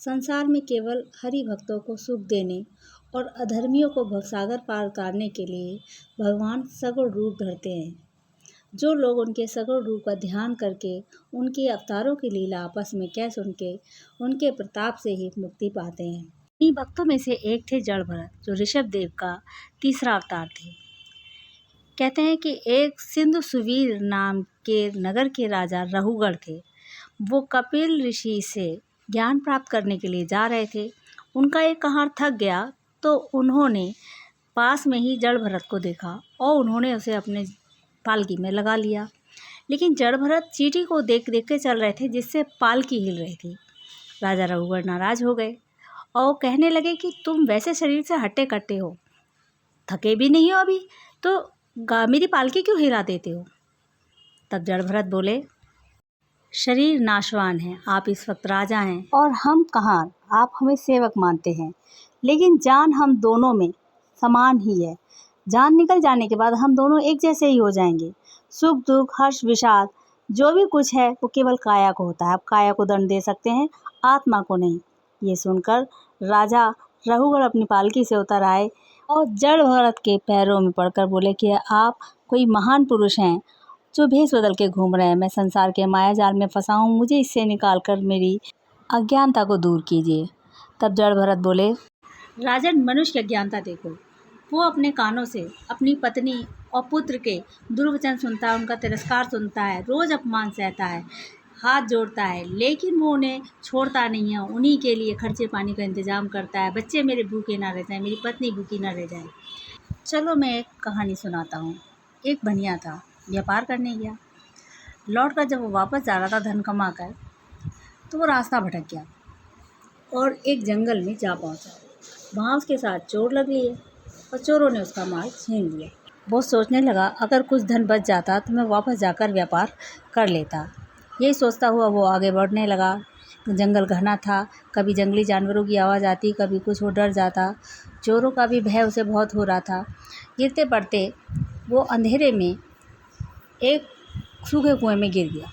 संसार में केवल हरि भक्तों को सुख देने और अधर्मियों को भवसागर पार करने के लिए भगवान सगुण रूप धरते हैं। जो लोग उनके सगुण रूप का ध्यान करके उनके अवतारों की लीला आपस में कह सुन के उनके प्रताप से ही मुक्ति पाते हैं। इन्हीं भक्तों में से एक थे जड़भरत, जो ऋषभ देव का तीसरा अवतार थे। कहते हैं कि एक सिंधु सुवीर नाम के नगर के राजा रहुगढ़ थे। वो कपिल ऋषि से ज्ञान प्राप्त करने के लिए जा रहे थे। उनका एक कहार थक गया तो उन्होंने पास में ही जड़भरत को देखा और उन्होंने उसे अपने पालकी में लगा लिया। लेकिन जड़भरत चींटी को देख देख के चल रहे थे, जिससे पालकी हिल रही थी। राजा रहुगढ़ नाराज हो गए और कहने लगे कि तुम वैसे शरीर से हट्टे कट्टे हो, थके भी नहीं हो अभी, तो मेरी पालकी क्यों हिला देते हो। तब जड़भरत बोले, शरीर नाशवान है, आप इस वक्त राजा हैं और हम कहार, आप हमें सेवक मानते हैं, लेकिन जान हम दोनों में समान ही है। जान निकल जाने के बाद हम दोनों एक जैसे ही हो जाएंगे। सुख दुख हर्ष विषाद जो भी कुछ है वो केवल काया को होता है। आप काया को दंड दे सकते हैं, आत्मा को नहीं। ये सुनकर राजा रहुगढ़ अपनी पालकी से उतर आए और जड़भरत के पैरों में पड़कर बोले कि आप कोई महान पुरुष हैं जो भेष बदल के घूम रहे हैं। मैं संसार के माया जाल में फंसा हूँ, मुझे इससे निकाल कर मेरी अज्ञानता को दूर कीजिए। तब जड़भरत बोले, राजन, मनुष्य की अज्ञानता देखो। वो अपने कानों से अपनी पत्नी और पुत्र के दुर्वचन सुनता है, उनका तिरस्कार सुनता है, रोज़ अपमान सहता है, हाथ जोड़ता है, लेकिन वो उन्हें छोड़ता नहीं है। उन्हीं के लिए खर्चे पानी का इंतज़ाम करता है। बच्चे मेरे भूखे ना रह जाएं, मेरी पत्नी भूखी ना रह जाए। चलो मैं एक कहानी सुनाता हूँ। एक बनिया था, व्यापार करने गया। लौट कर जब वो वापस जा रहा था धन कमा कर, तो वो रास्ता भटक गया और एक जंगल में जा पहुँचा। वहाँ उसके साथ चोर लग लिए और चोरों ने उसका माल छीन लिया। वो सोचने लगा, अगर कुछ धन बच जाता तो मैं वापस जाकर व्यापार कर लेता। यही सोचता हुआ वो आगे बढ़ने लगा। जंगल घना था, कभी जंगली जानवरों की आवाज़ आती, कभी कुछ। वो डर जाता। चोरों का भी भय उसे बहुत हो रहा था। गिरते पड़ते वो अंधेरे में एक सूखे कुएं में गिर गया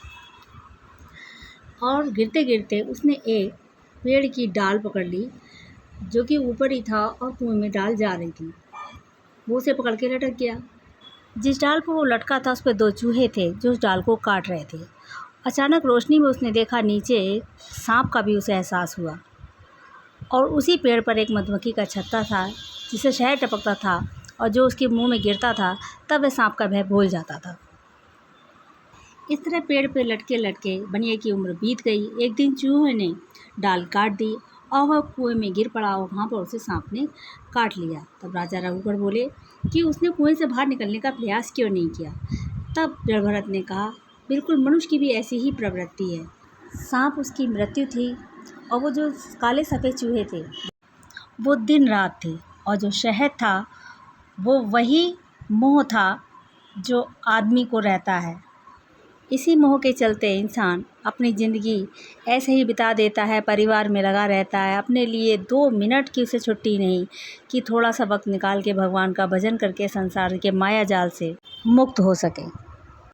और गिरते गिरते उसने एक पेड़ की डाल पकड़ ली, जो कि ऊपर ही था और कुएं में डाल जा रही थी। वो उसे पकड़ के लटक गया। जिस डाल पर वो लटका था उस पर 2 चूहे थे जो उस डाल को काट रहे थे। अचानक रोशनी में उसने देखा नीचे सांप का भी उसे एहसास हुआ और उसी पेड़ पर एक मधुमक्खी का छत्ता था जिसे शहद टपकता था, और जो उसके मुंह में गिरता था तब वह सांप का भय भूल जाता था। इस तरह पेड़ पे लटके लटके बनिए की उम्र बीत गई। एक दिन चूहे ने डाल काट दी और वह कुएं में गिर पड़ा और वहाँ पर उसे सांप ने काट लिया। तब राजा रहुगढ़ बोले कि उसने कुएं से बाहर निकलने का प्रयास क्यों नहीं किया। तब जड़भरत ने कहा, बिल्कुल मनुष्य की भी ऐसी ही प्रवृत्ति है। सांप उसकी मृत्यु थी और वो जो काले सफ़ेद चूहे थे वो दिन रात थे, और जो शहद था वो वही मोह था जो आदमी को रहता है। इसी मोह के चलते इंसान अपनी ज़िंदगी ऐसे ही बिता देता है, परिवार में लगा रहता है। अपने लिए 2 मिनट की उसे छुट्टी नहीं कि थोड़ा सा वक्त निकाल के भगवान का भजन करके संसार के माया जाल से मुक्त हो सके।